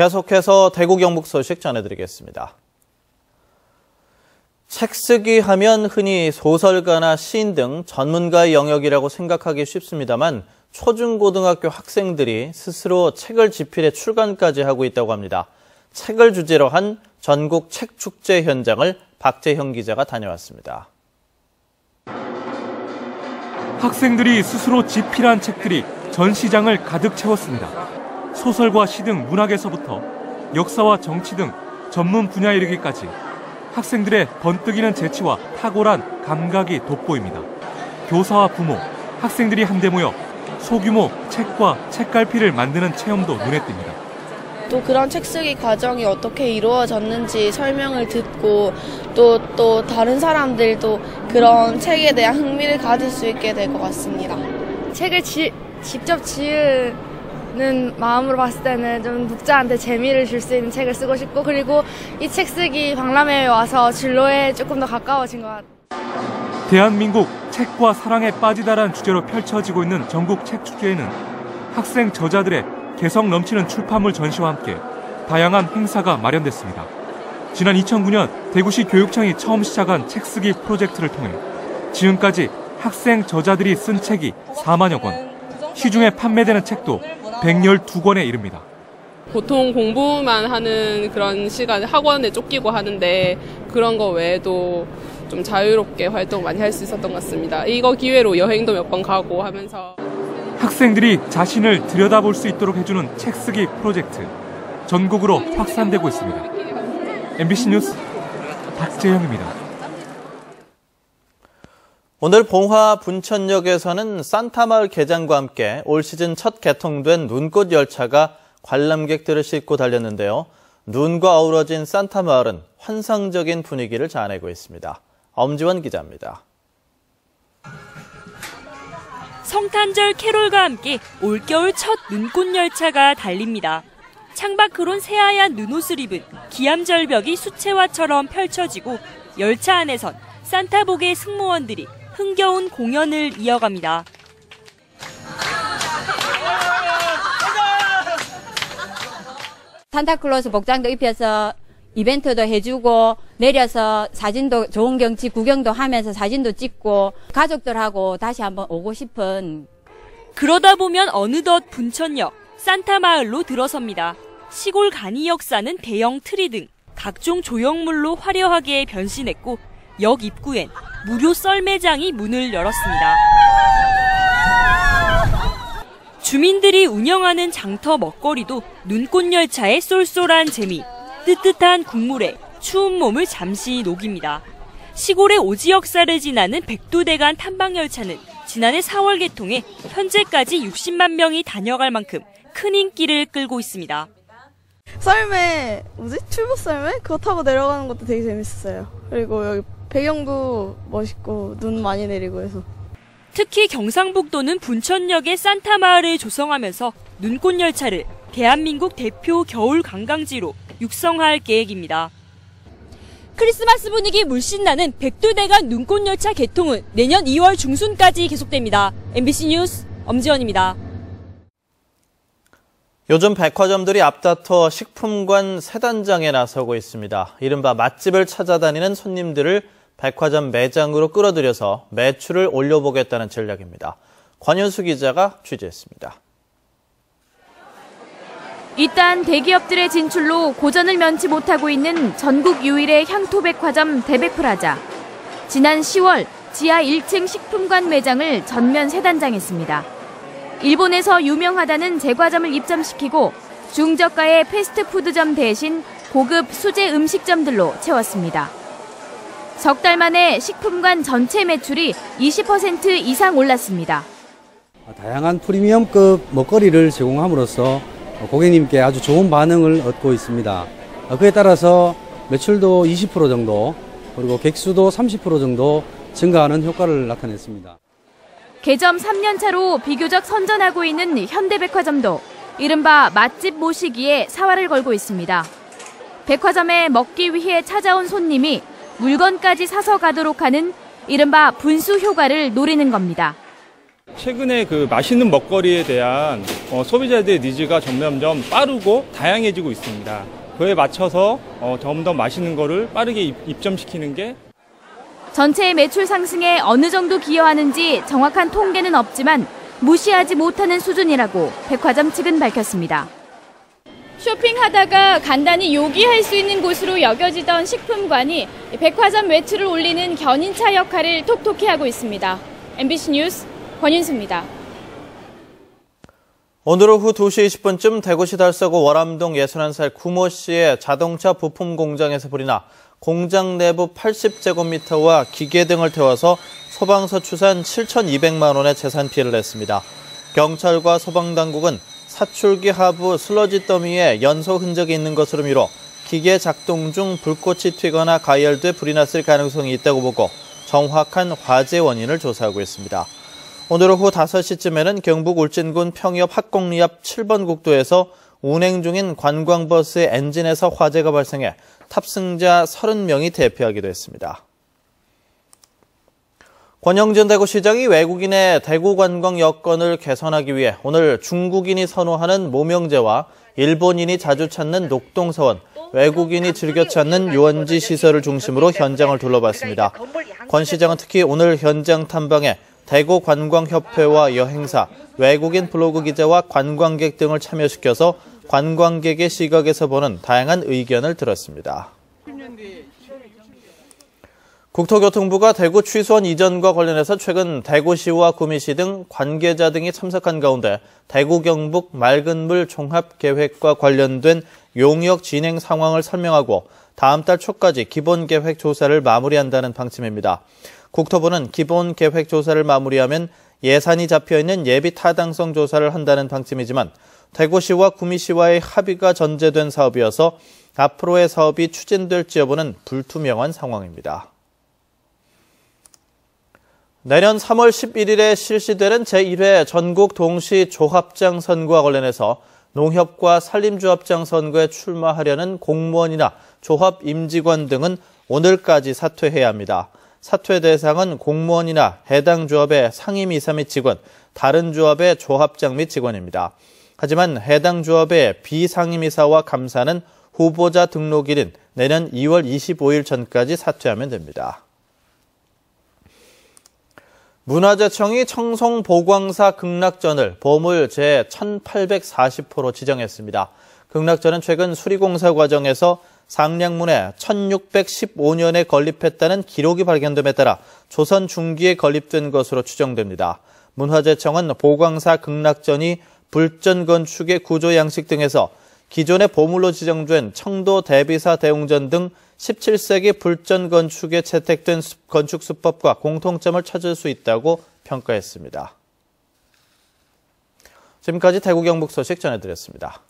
계속해서 대구 경북 소식 전해드리겠습니다. 책 쓰기 하면 흔히 소설가나 시인 등 전문가의 영역이라고 생각하기 쉽습니다만 초중고등학교 학생들이 스스로 책을 집필해 출간까지 하고 있다고 합니다. 책을 주제로 한 전국 책축제 현장을 박재형 기자가 다녀왔습니다. 학생들이 스스로 집필한 책들이 전시장을 가득 채웠습니다. 소설과 시 등 문학에서부터 역사와 정치 등 전문 분야에 이르기까지 학생들의 번뜩이는 재치와 탁월한 감각이 돋보입니다. 교사와 부모, 학생들이 한데 모여 소규모 책과 책갈피를 만드는 체험도 눈에 띕니다. 또 그런 책 쓰기 과정이 어떻게 이루어졌는지 설명을 듣고 또 다른 사람들도 그런 책에 대한 흥미를 가질 수 있게 될 것 같습니다. 책을 직접 지으는 마음으로 봤을 때는 좀 독자한테 재미를 줄 수 있는 책을 쓰고 싶고, 그리고 이 책 쓰기 박람회에 와서 진로에 조금 더 가까워진 것 같아요. 대한민국 책과 사랑에 빠지다라는 주제로 펼쳐지고 있는 전국 책축제에는 학생 저자들의 개성 넘치는 출판물 전시와 함께 다양한 행사가 마련됐습니다. 지난 2009년 대구시 교육청이 처음 시작한 책 쓰기 프로젝트를 통해 지금까지 학생 저자들이 쓴 책이 4만여 권, 시중에 판매되는 책도 112권에 이릅니다. 보통 공부만 하는 그런 시간, 학원에 쫓기고 하는데 그런 거 외에도 좀 자유롭게 활동 많이 할 수 있었던 것 같습니다. 이거 기회로 여행도 몇 번 가고 하면서 학생들이 자신을 들여다볼 수 있도록 해주는 책 쓰기 프로젝트, 전국으로 확산되고 있습니다. MBC 뉴스 박재형입니다. 오늘 봉화 분천역에서는 산타마을 개장과 함께 올 시즌 첫 개통된 눈꽃 열차가 관람객들을 싣고 달렸는데요. 눈과 어우러진 산타마을은 환상적인 분위기를 자아내고 있습니다. 엄지원 기자입니다. 성탄절 캐롤과 함께 올겨울 첫 눈꽃 열차가 달립니다. 창밖으론 새하얀 눈옷을 입은 기암절벽이 수채화처럼 펼쳐지고 열차 안에선 산타복의 승무원들이 흥겨운 공연을 이어갑니다. 산타클로스 복장도 입혀서 이벤트도 해주고 내려서 사진도 좋은 경치 구경도 하면서 사진도 찍고 가족들하고 다시 한번 오고 싶은. 그러다 보면 어느덧 분천역, 산타마을로 들어섭니다. 시골 간이 역사는 대형 트리 등 각종 조형물로 화려하게 변신했고 역 입구엔 무료 썰매장이 문을 열었습니다. 주민들이 운영하는 장터 먹거리도 눈꽃 열차의 쏠쏠한 재미, 뜨뜻한 국물에 추운 몸을 잠시 녹입니다. 시골의 오지 역사를 지나는 백두대간 탐방열차는 지난해 4월 개통해 현재까지 60만 명이 다녀갈 만큼 큰 인기를 끌고 있습니다. 썰매, 출보 썰매? 그거 타고 내려가는 것도 되게 재밌었어요. 그리고 여기 배경도 멋있고 눈 많이 내리고 해서. 특히 경상북도는 분천역에 산타마을을 조성하면서 눈꽃 열차를 대한민국 대표 겨울 관광지로 육성할 계획입니다. 크리스마스 분위기 물씬 나는 백두대간 눈꽃 열차 개통은 내년 2월 중순까지 계속됩니다. MBC 뉴스 엄지원입니다. 요즘 백화점들이 앞다퉈 식품관 세단장에 나서고 있습니다. 이른바 맛집을 찾아다니는 손님들을 백화점 매장으로 끌어들여서 매출을 올려보겠다는 전략입니다. 권현수 기자가 취재했습니다. 이딴 대기업들의 진출로 고전을 면치 못하고 있는 전국 유일의 향토백화점 대백프라자. 지난 10월 지하 1층 식품관 매장을 전면 세단장했습니다. 일본에서 유명하다는 제과점을 입점시키고 중저가의 패스트푸드점 대신 고급 수제 음식점들로 채웠습니다. 석 달 만에 식품관 전체 매출이 20% 이상 올랐습니다. 다양한 프리미엄급 먹거리를 제공함으로써 고객님께 아주 좋은 반응을 얻고 있습니다. 그에 따라서 매출도 20% 정도, 그리고 객수도 30% 정도 증가하는 효과를 나타냈습니다. 개점 3년 차로 비교적 선전하고 있는 현대백화점도 이른바 맛집 모시기에 사활을 걸고 있습니다. 백화점에 먹기 위해 찾아온 손님이 물건까지 사서 가도록 하는 이른바 분수 효과를 노리는 겁니다. 최근에 그 맛있는 먹거리에 대한 소비자들의 니즈가 점점점 빠르고 다양해지고 있습니다. 그에 맞춰서 좀 더 맛있는 거를 빠르게 입점시키는 게 전체의 매출 상승에 어느 정도 기여하는지 정확한 통계는 없지만 무시하지 못하는 수준이라고 백화점 측은 밝혔습니다. 쇼핑하다가 간단히 요기할 수 있는 곳으로 여겨지던 식품관이 백화점 매출을 올리는 견인차 역할을 톡톡히 하고 있습니다. MBC 뉴스 권윤수입니다. 오늘 오후 2시 20분쯤 대구시 달서구 월암동 61살 구모 씨의 자동차 부품 공장에서 불이 나 공장 내부 80제곱미터와 기계 등을 태워서 소방서 추산 7,200만 원의 재산 피해를 냈습니다. 경찰과 소방당국은 사출기 하부 슬러지 더미에 연소 흔적이 있는 것으로 미뤄 기계 작동 중 불꽃이 튀거나 가열돼 불이 났을 가능성이 있다고 보고 정확한 화재 원인을 조사하고 있습니다. 오늘 오후 5시쯤에는 경북 울진군 평이읍 학곡리 앞 7번 국도에서 운행 중인 관광버스의 엔진에서 화재가 발생해 탑승자 30명이 대피하기도 했습니다. 권영진 대구시장이 외국인의 대구 관광 여건을 개선하기 위해 오늘 중국인이 선호하는 모명제와 일본인이 자주 찾는 녹동서원, 외국인이 즐겨 찾는 유원지 시설을 중심으로 현장을 둘러봤습니다. 권 시장은 특히 오늘 현장 탐방에 대구관광협회와 여행사, 외국인 블로그 기자와 관광객 등을 참여시켜서 관광객의 시각에서 보는 다양한 의견을 들었습니다. 국토교통부가 대구 취수원 이전과 관련해서 최근 대구시와 구미시 등 관계자 등이 참석한 가운데 대구 경북 맑은물 종합계획과 관련된 용역 진행 상황을 설명하고 다음 달 초까지 기본계획 조사를 마무리한다는 방침입니다. 국토부는 기본계획 조사를 마무리하면 예산이 잡혀있는 예비 타당성 조사를 한다는 방침이지만 대구시와 구미시와의 합의가 전제된 사업이어서 앞으로의 사업이 추진될지 여부는 불투명한 상황입니다. 내년 3월 11일에 실시되는 제1회 전국 동시 조합장 선거와 관련해서 농협과 산림조합장 선거에 출마하려는 공무원이나 조합 임직원 등은 오늘까지 사퇴해야 합니다. 사퇴 대상은 공무원이나 해당 조합의 상임이사 및 직원, 다른 조합의 조합장 및 직원입니다. 하지만 해당 조합의 비상임이사와 감사는 후보자 등록일인 내년 2월 25일 전까지 사퇴하면 됩니다. 문화재청이 청송보광사 극락전을 보물 제1840호로 지정했습니다. 극락전은 최근 수리공사 과정에서 상량문에 1615년에 건립했다는 기록이 발견됨에 따라 조선 중기에 건립된 것으로 추정됩니다. 문화재청은 보광사 극락전이 불전 건축의 구조 양식 등에서 기존의 보물로 지정된 청도 대비사 대웅전 등 17세기 불전 건축에 채택된 건축 수법과 공통점을 찾을 수 있다고 평가했습니다. 지금까지 대구 경북 소식 전해드렸습니다.